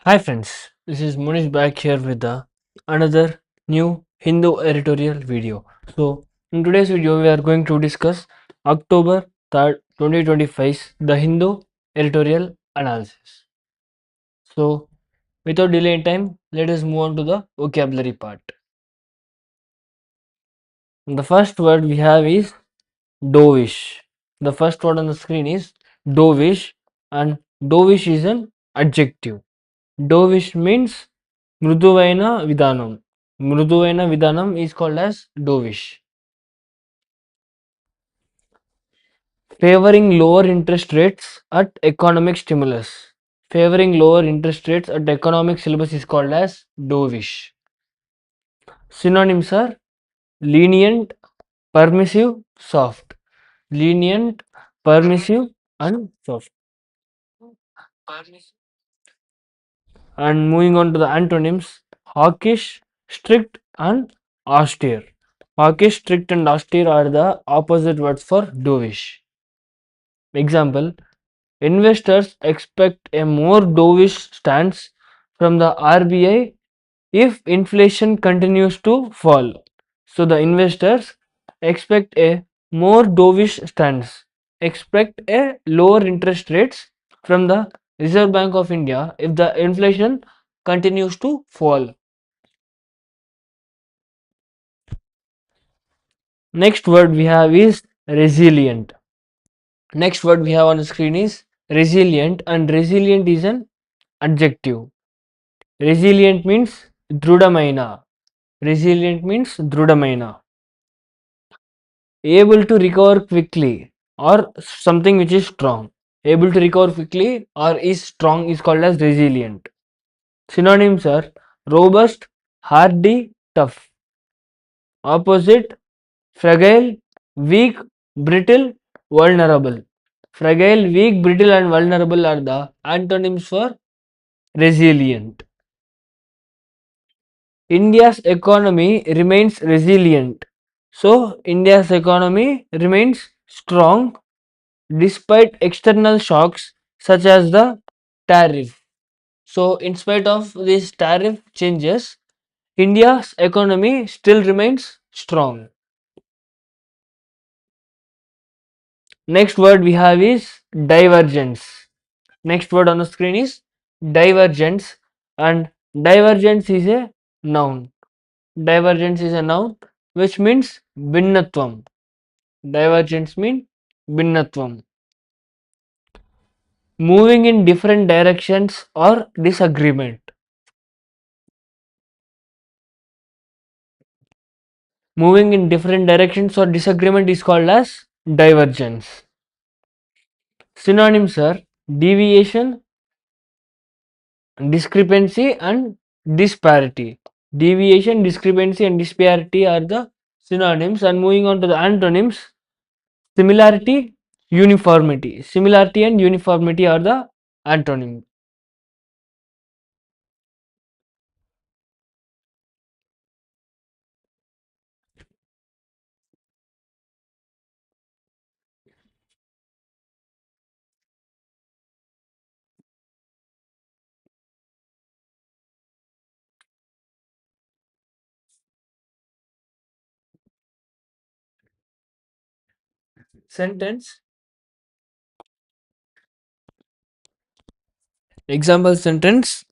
Hi friends, this is Monish back here with another new Hindu editorial video. So in today's video we are going to discuss October 3rd, 2025's the Hindu editorial analysis. So without delay in time, let us move on to the vocabulary part. The first word we have is dovish. The first word on the screen is dovish, and dovish is an adjective. Dovish means Mruduvaina Vidanam. Mruduvaina Vidanam is called as dovish. Favoring lower interest rates at economic stimulus. Favoring lower interest rates at economic syllabus is called as dovish. Synonyms are lenient, permissive, soft. Lenient, permissive, and soft. And moving on to the antonyms, hawkish, strict, and austere. Hawkish, strict, and austere are the opposite words for dovish. Example: investors expect a more dovish stance from the RBI if inflation continues to fall. So the investors expect a more dovish stance, expect a lower interest rates from the Reserve Bank of India if the inflation continues to fall. Next word we have is resilient. Next word we have on the screen is resilient, and resilient is an adjective. Resilient means drudamaina. Resilient means drudamaina. Able to recover quickly or something which is strong. Able to recover quickly or is strong is called as resilient. Synonyms are robust, hardy, tough. Opposite: fragile, weak, brittle, vulnerable. Fragile, weak, brittle, and vulnerable are the antonyms for resilient. India's economy remains resilient. So, India's economy remains strong despite external shocks such as the tariff. So, in spite of these tariff changes, India's economy still remains strong. Next word we have is divergence. Next word on the screen is divergence, and divergence is a noun. Divergence is a noun which means भिन्नत्वम. Divergence means भिन्नत्वम. Moving in different directions or disagreement. Moving in different directions or disagreement is called as divergence. Synonyms are deviation, discrepancy, and disparity. Deviation, discrepancy, and disparity are the synonyms. And moving on to the antonyms, similarity, uniformity. Similarity and uniformity are the antonyms. Sentence. Example sentence: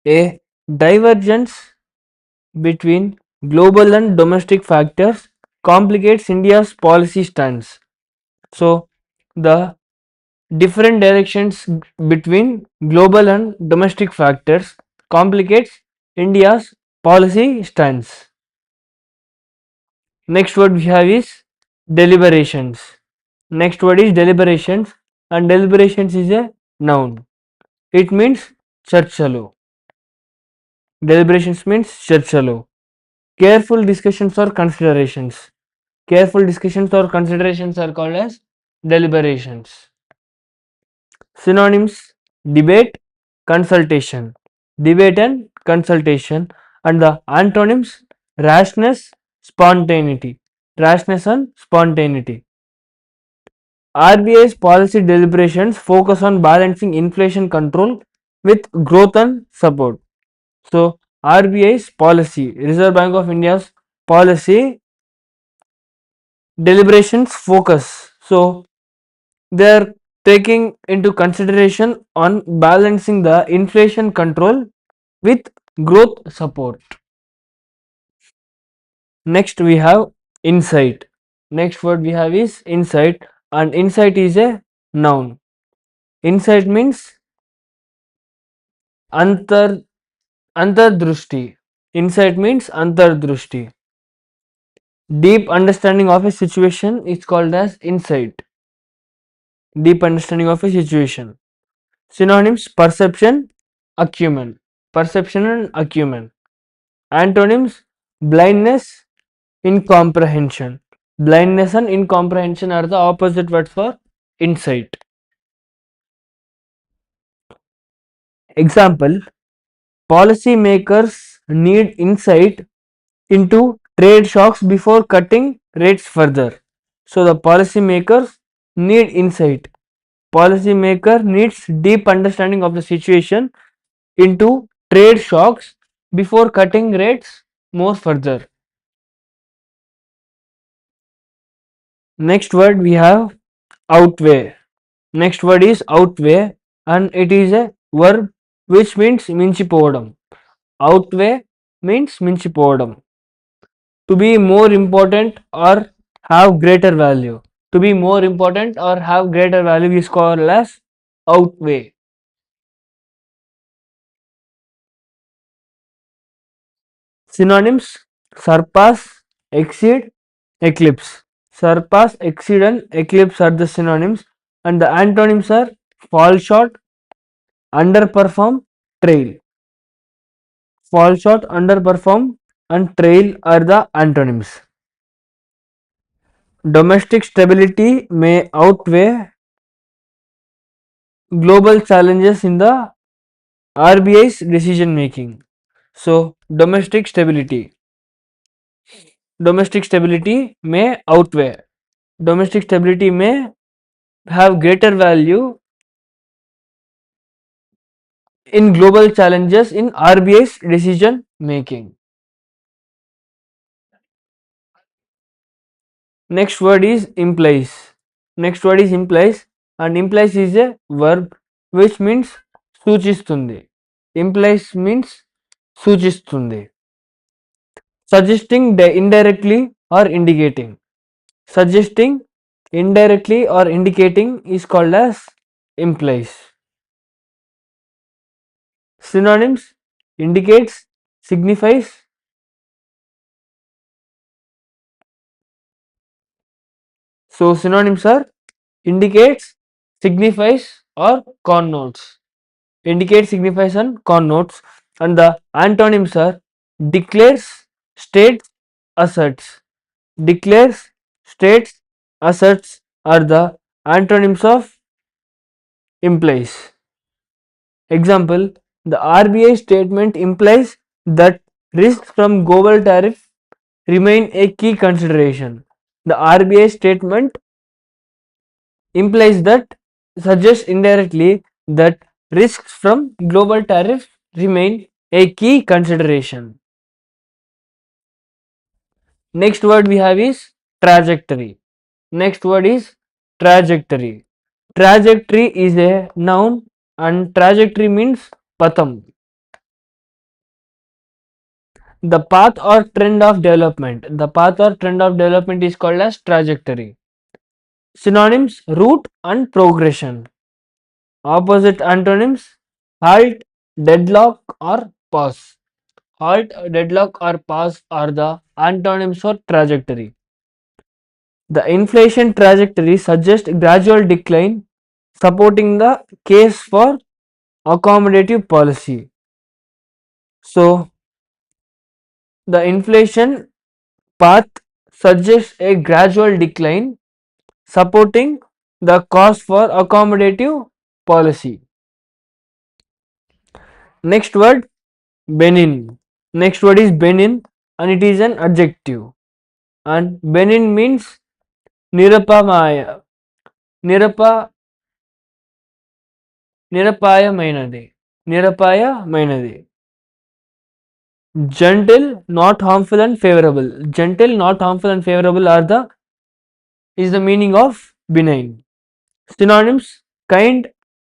a divergence between global and domestic factors complicates India's policy stance. So, the different directions between global and domestic factors complicates India's policy stance. Next word we have is deliberations. Next word is deliberations, and deliberations is a noun. It means churchalo. Deliberations means churchalo. Careful discussions or considerations. Careful discussions or considerations are called as deliberations. Synonyms: debate, consultation. Debate and consultation. And the antonyms: rashness, spontaneity. Rashness and spontaneity. RBI's policy deliberations focus on balancing inflation control with growth and support. So RBI's policy, Reserve Bank of India's policy deliberations focus. So they are taking into consideration on balancing the inflation control with growth support. Next we have insight. Next word we have is insight, and insight is a noun. Insight means antar antardrushti. Insight means antardrushti. Deep understanding of a situation is called as insight. Deep understanding of a situation. Synonyms: perception, acumen. Perception and acumen. Antonyms: blindness, incomprehension. Blindness and incomprehension are the opposite words for insight. Example: policymakers need insight into trade shocks before cutting rates further. So the policymakers need insight. Policymaker needs deep understanding of the situation into trade shocks before cutting rates more further. Next word we have outweigh. Next word is outweigh, and it is a verb which means మించిపోవడం. Outweigh means మించిపోవడం. To be more important or have greater value. To be more important or have greater value is called as outweigh. Synonyms: surpass, exceed, eclipse. Surpass, exceed and eclipse are the synonyms, and the antonyms are fall short, underperform, trail. Fall short, underperform and trail are the antonyms. Domestic stability may outweigh global challenges in the RBI's decision making. So domestic stability may outweigh. Domestic stability may have greater value in global challenges in RBI's decision making. Next word is implies. Next word is implies, and implies is a verb which means సూచిస్తుంది. Implies means సూచిస్తుంది. Suggesting indirectly or indicating. Suggesting indirectly or indicating is called as implies. Synonyms: indicates, signifies. So synonyms are indicates, signifies or connotes. Indicate, signifies and connotes, and the antonyms are declares, states, asserts. Declares, states, asserts are the antonyms of implies. Example: the RBI statement implies that risks from global tariff remain a key consideration. The RBI statement implies that, suggests indirectly that risks from global tariff remain a key consideration. Next word we have is trajectory. Next word is trajectory. Trajectory is a noun, and trajectory means patham. The path or trend of development. The path or trend of development is called as trajectory. Synonyms: route and progression. Opposite antonyms: halt, deadlock or pause. Halt, deadlock or pause are the antonyms for trajectory. The inflation trajectory suggests gradual decline, supporting the case for accommodative policy. So, the inflation path suggests a gradual decline, supporting the cause for accommodative policy. Next word, benign. Next word is benign, and it is an adjective. And benign means nirapamaya. Nirapa Nirapayamainadi. నిరపాయమైనది. Gentle, not harmful and favorable. Gentle, not harmful and favorable are the is the meaning of benign. Synonyms: kind,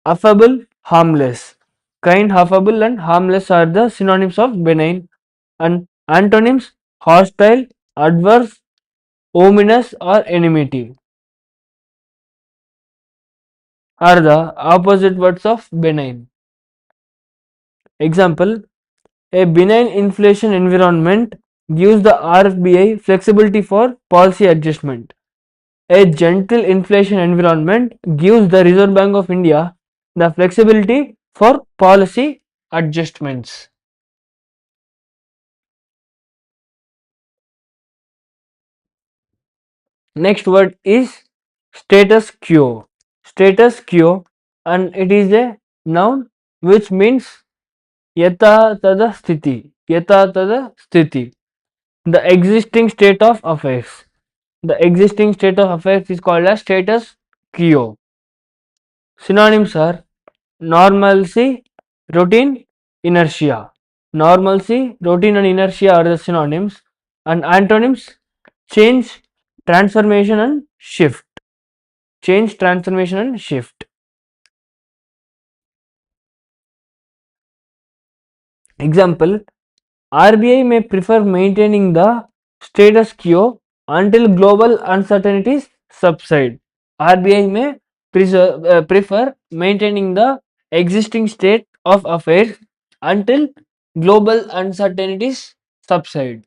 affable, harmless. Kind, affable and harmless are the synonyms of benign. And antonyms: hostile, adverse, ominous or enmity are the opposite words of benign. Example: a benign inflation environment gives the RBI flexibility for policy adjustment. A gentle inflation environment gives the Reserve Bank of India the flexibility for policy adjustments. Next word is status quo. Status quo, and it is a noun which means yathatada sthiti. Yathatada sthiti. The existing state of affairs. The existing state of affairs is called as status quo. Synonyms are normalcy, routine, inertia. Normalcy, routine and inertia are the synonyms, and antonyms: change, transformation and shift. Change, transformation and shift. Example: RBI may prefer maintaining the status quo until global uncertainties subside. RBI may prefer maintaining the existing state of affairs until global uncertainties subside.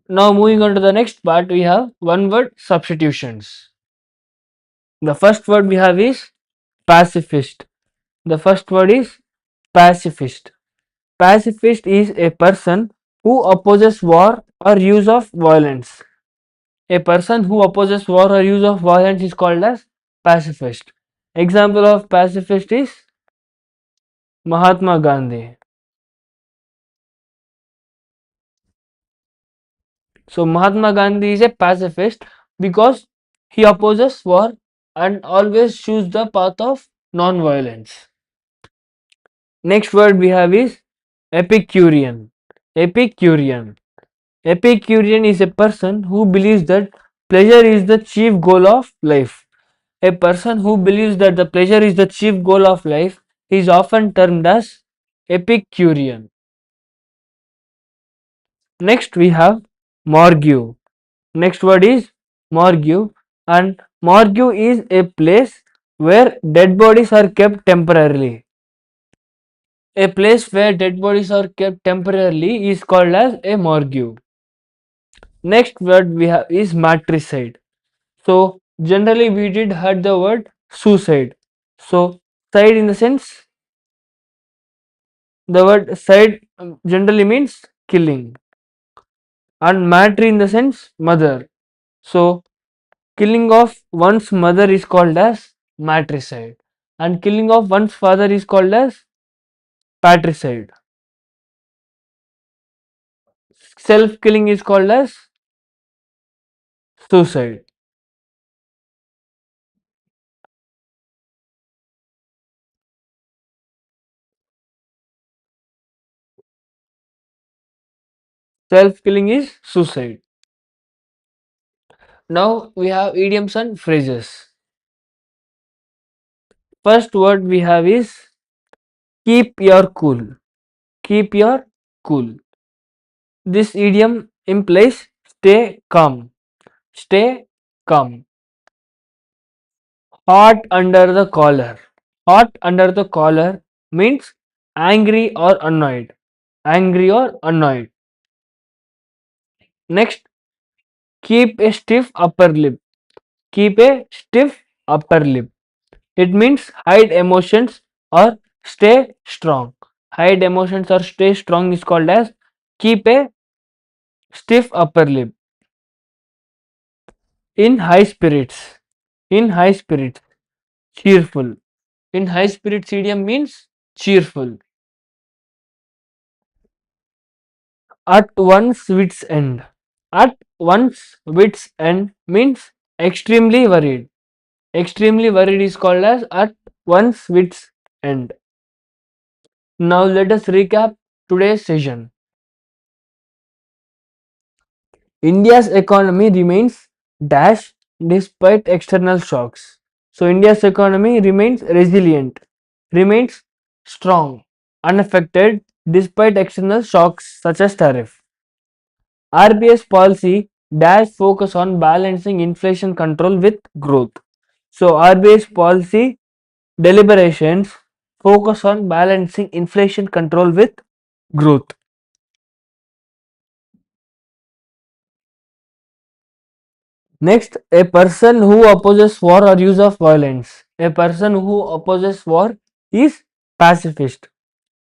Now, moving on to the next part, we have one word substitutions. The first word we have is pacifist. The first word is pacifist. Pacifist is a person who opposes war or use of violence. A person who opposes war or use of violence is called as pacifist. Example of pacifist is Mahatma Gandhi. So Mahatma Gandhi is a pacifist because he opposes war and always choose the path of non-violence. Next word we have is Epicurean. Epicurean. Epicurean is a person who believes that pleasure is the chief goal of life. A person who believes that the pleasure is the chief goal of life is often termed as Epicurean. Next we have Morgue. Next word is morgue, and morgue is a place where dead bodies are kept temporarily. A place where dead bodies are kept temporarily is called as a morgue. Next word we have is matricide. So generally we did heard the word suicide. So side in the sense, the word side generally means killing, and matri in the sense mother. So killing of one's mother is called as matricide, and killing of one's father is called as patricide. Self killing is called as suicide. Self killing is suicide. Now we have idioms and phrases. First word we have is keep your cool. Keep your cool. This idiom implies stay calm. Stay calm. Hot under the collar. Hot under the collar means angry or annoyed. Angry or annoyed. Next, keep a stiff upper lip. Keep a stiff upper lip. It means hide emotions or stay strong. Hide emotions or stay strong is called as keep a stiff upper lip. In high spirits. In high spirits. Cheerful. In high spirits idiom means cheerful. At one's wit's end. At one's wit's end means extremely worried. Extremely worried is called as at one's wit's end. Now let us recap today's session. India's economy remains dash despite external shocks. So India's economy remains resilient, remains strong, unaffected despite external shocks such as tariff. RBS policy dash focus on balancing inflation control with growth. So RBS policy deliberations focus on balancing inflation control with growth. Next, a person who opposes war or use of violence. A person who opposes war is pacifist.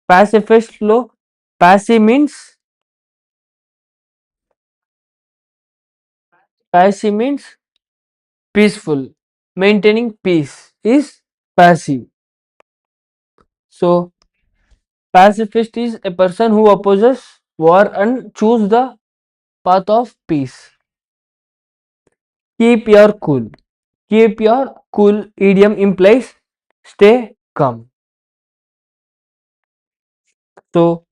Pacifist lo passive means peaceful. Maintaining peace is passive. So pacifist is a person who opposes war and choose the path of peace. Keep your cool. Keep your cool idiom implies stay calm. So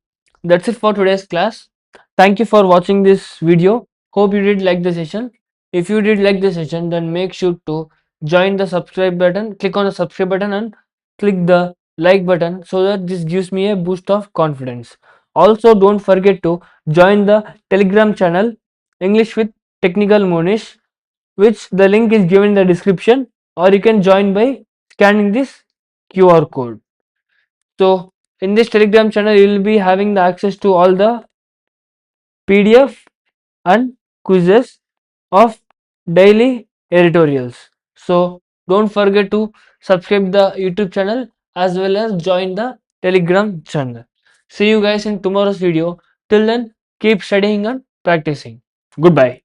that's it for today's class. Thank you for watching this video. Hope you did like the session. If you did like the session, then make sure to join the subscribe button, click on the subscribe button and click the like button so that this gives me a boost of confidence. Also, don't forget to join the Telegram channel English with Technical Monish, which the link is given in the description, or you can join by scanning this QR code. So in this Telegram channel, you will be having the access to all the PDF and quizzes of daily editorials. So don't forget to subscribe the YouTube channel as well as join the Telegram channel. See you guys in tomorrow's video. Till then, keep studying and practicing. Goodbye.